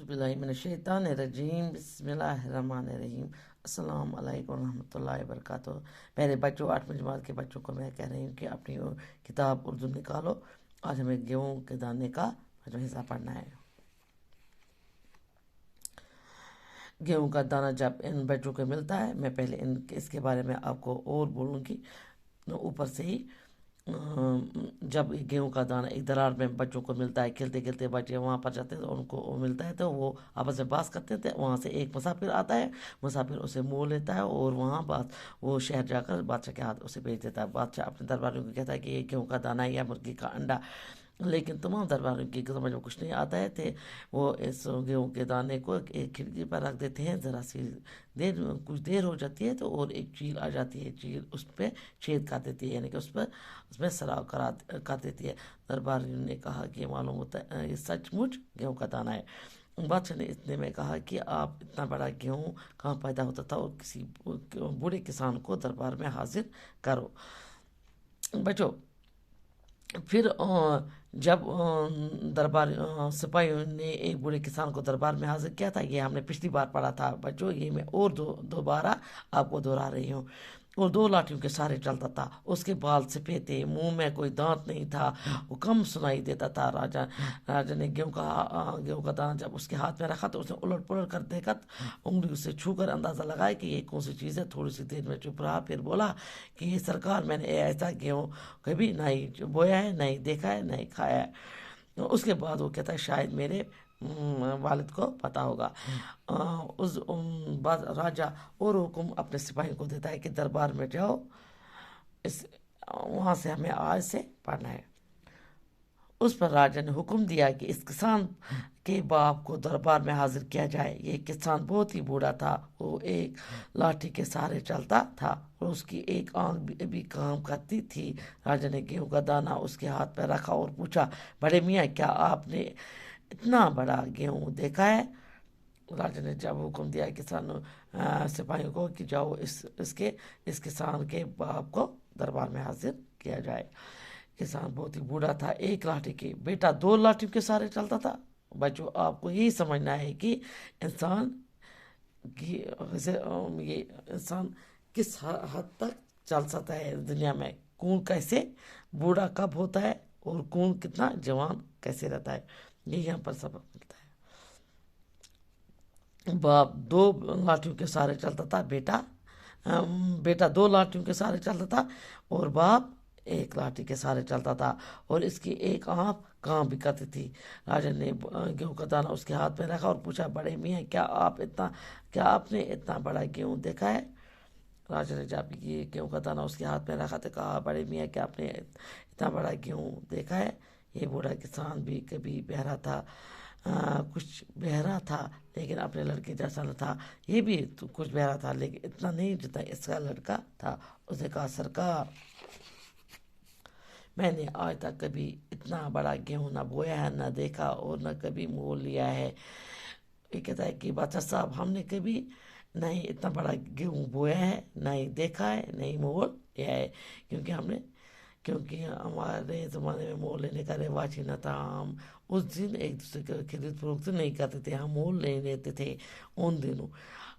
बिस्मिल्लाहिर्रहमानिर्रहीम बिस्मिल्लाहिर्रहमानिर्रहीम। अस्सलाम वालेकुम रहमतुल्लाहि व बरकातुहू। मेरे बच्चों, 8वीं जमात के बच्चों को मैं कह रही हूँ कि अपनी किताब उर्दू निकालो। आज हमें गेहूँ के दाने का जो हिस्सा पढ़ना है। गेहूँ का दाना जब इन बच्चों को मिलता है, मैं पहले इसके बारे में आपको और बोलूँगी ऊपर से ही। जब गेहूं का दाना एक दरार में बच्चों को मिलता है, खेलते खेलते बच्चे वहाँ पर जाते हैं तो उनको वो मिलता है, तो वो आपस में बात करते थे। वहाँ से एक मुसाफिर आता है, मुसाफिर उसे मोल लेता है और वहाँ बात वो शहर जाकर बादशाह के हाथ उसे भेज देता है। बादशाह अपने दरबारियों को कहता है कि ये गेहूं का दाना है या मुर्गी का अंडा, लेकिन तमाम दरबारों की समझ में कुछ नहीं आता है। थे वो इस गेहूं के दाने को एक खिड़की पर रख देते हैं। ज़रा सी कुछ देर हो जाती है तो और एक चील आ जाती है। चील उस पर छेद कर देती है, यानी कि उसमें सराव कर देती है। दरबारियों ने कहा कि मालूम होता है ये सचमुच गेहूं का दाना है। बादशाह ने इतने में कहा कि आप इतना बड़ा गेहूं कहाँ पैदा होता था, और किसी बूढ़े किसान को दरबार में हाजिर करो। बच्चों, फिर जब दरबार सिपाहियों ने एक बूढ़े किसान को दरबार में हाजिर किया था, ये हमने पिछली बार पढ़ा था बच्चों, ये मैं और दोबारा आपको दोहरा रही हूँ। और 2 लाठियों के सहारे चलता था। उसके बाल सफेद थे, मुंह में कोई दांत नहीं था, वो कम सुनाई देता था। राजा ने गेहूं का दाना जब उसके हाथ में रखा तो उसने उलट पुलट कर देखा, उंगली उसे छूकर अंदाजा लगाया कि ये कौन सी चीज़ है। थोड़ी सी देर में चुप रहा, फिर बोला कि ये सरकार, मैंने ऐसा गेहूं कभी नहीं बोया है, नहीं देखा है, नहीं खाया है। उसके बाद वो कहता है शायद मेरे वालिद को पता होगा। उस बाद राजा और हुक्म अपने सिपाहियों को देता है कि दरबार में जाओ, इस वहाँ से हमें आज से पढ़ना है। उस पर राजा ने हुक्म दिया कि इस किसान के बाप को दरबार में हाजिर किया जाए। ये किसान बहुत ही बूढ़ा था, वो एक लाठी के सहारे चलता था और उसकी एक आंख भी काम करती थी। राजा ने गेहूं का दाना उसके हाथ में रखा और पूछा, बड़े मियाँ, क्या आपने इतना बड़ा गेहूं देखा है? राजा ने जब हुक्म दिया सिपाहियों को कि जाओ इस किसान के बाप को दरबार में हाजिर किया जाए। किसान बहुत ही बूढ़ा था, एक लाठी के बेटा 2 लाठियों के सहारे चलता था। बच्चों, आपको यही समझना है कि इंसान की ये इंसान किस हद तक चल सकता है दुनिया में, कौन कैसे बूढ़ा कब होता है और कौन कितना जवान कैसे रहता है, ये यहाँ पर सबक मिलता है। बाप 2 लाठियों के सहारे चलता था, बेटा 2 लाठियों के सहारे चलता था और बाप एक लाठी के सहारे चलता था, और इसकी एक आंख काम भी करती थी। राजा ने गेहूं का दाना उसके हाथ में रखा और पूछा, बड़े मियाँ, क्या आपने इतना बड़ा गेहूं देखा है? राजा ने जब ये गेहूं का दाना उसके हाथ में रखा तो कहा, बड़े मियाँ, क्या आपने इतना बड़ा गेहूं देखा है? ये बूढ़ा किसान भी कभी बहरा था, कुछ बहरा था लेकिन अपने लड़के जैसा न था। ये भी तो कुछ बहरा था लेकिन इतना नहीं जितना इसका लड़का था। उसने कहा, सरकार, मैंने आज तक कभी इतना बड़ा गेहूं ना बोया है, ना देखा और ना कभी मोल लिया है। ये कहता है कि बादशाह साहब, हमने कभी नहीं इतना बड़ा गेहूं बोया है, नहीं देखा है, नहीं मोल लिया है, क्योंकि हमारे ज़माने में मोल लेने का रिवाज ही न था। हम उस दिन एक दूसरे का खरीद फरोख्त नहीं करते थे, हम मोल नहीं लेते थे। उन दिनों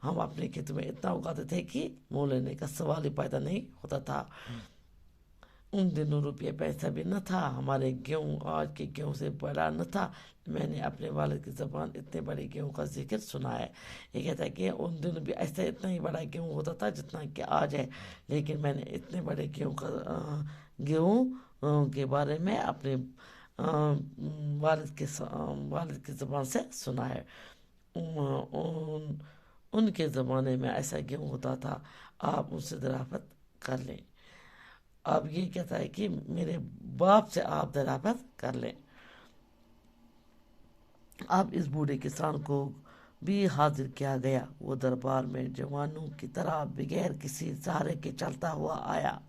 हम अपने खेत में इतना उगाते थे कि मोल लेने का सवाल ही पैदा नहीं होता था। उन दिनों रुपये पैसा भी न था, हमारे गेहूं आज के गेहूं से बड़ा न था। मैंने अपने वालिद की ज़बान इतने बड़े गेहूं का जिक्र सुना है। ये कहता है कि उन दिनों भी ऐसा इतना ही बड़ा गेहूं होता था जितना कि आज है, लेकिन मैंने इतने बड़े गेहूं के बारे में अपने वालिद की ज़बान से सुना है। उनके ज़माने में ऐसा गेहूं होता था, आप उनसे दराफत कर लें। अब ये कहता है कि मेरे बाप से आप दराफत कर लें। अब इस बूढ़े किसान को भी हाजिर किया गया। वो दरबार में जवानों की तरह बगैर किसी सहारे के चलता हुआ आया।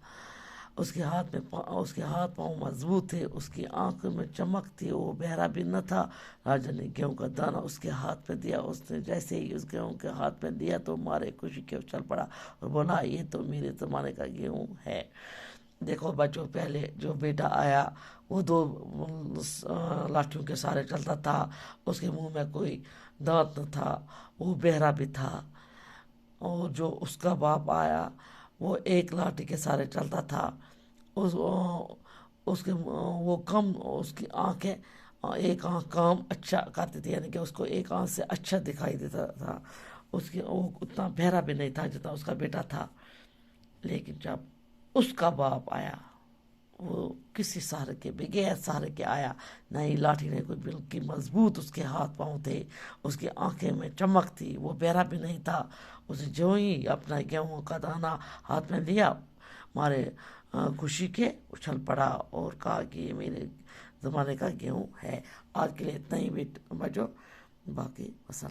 उसके हाथ पांव मजबूत थे, उसकी आंखों में चमक थी, वो बहरा भी न था। राजा ने गेहूं का दाना उसके हाथ में दिया। उसने जैसे ही उस गेहूं के हाथ में दिया तो मारे खुशी के चल पड़ा और बोला, ये तो मेरे ज़माने का गेहूं है। دیکھو بچوں، پہلے جو بیٹا آیا وہ دو لاٹھیوں کے سہارے چلتا تھا، اس کے منہ میں کوئی دانت نہ تھا، وہ بہرا بھی تھا۔ اور جو اس کا باپ آیا وہ ایک لاٹھی کے سہارے چلتا تھا، اس کے وہ کم، اس کی آنکھیں، ایک آنکھ کام اچھا کرتی تھی، یعنی کہ اس کو ایک آنکھ سے اچھا دکھائی دیتا تھا، وہ اتنا بہرا بھی نہیں تھا جتنا اس کا بیٹا تھا۔ لیکن جب اس کا باپ آیا، وہ کسی سہارے کے، بغیر سہارے کے آیا، نہ ہی لاٹھی نے کوئی، بالکل مضبوط اس کے ہاتھ پاؤں تھے، اس کی آنکھیں میں چمک تھی، وہ بہرا بھی نہیں تھا۔ اس نے جو ہی اپنا گیہوں کا دانہ ہاتھ میں لیا، مارے خوشی کے اچھل پڑا اور کہا کہ یہ میرے زمانے کا گیہوں ہے۔ آج کے لیے اتنا ہی بچو، باقی وسلام۔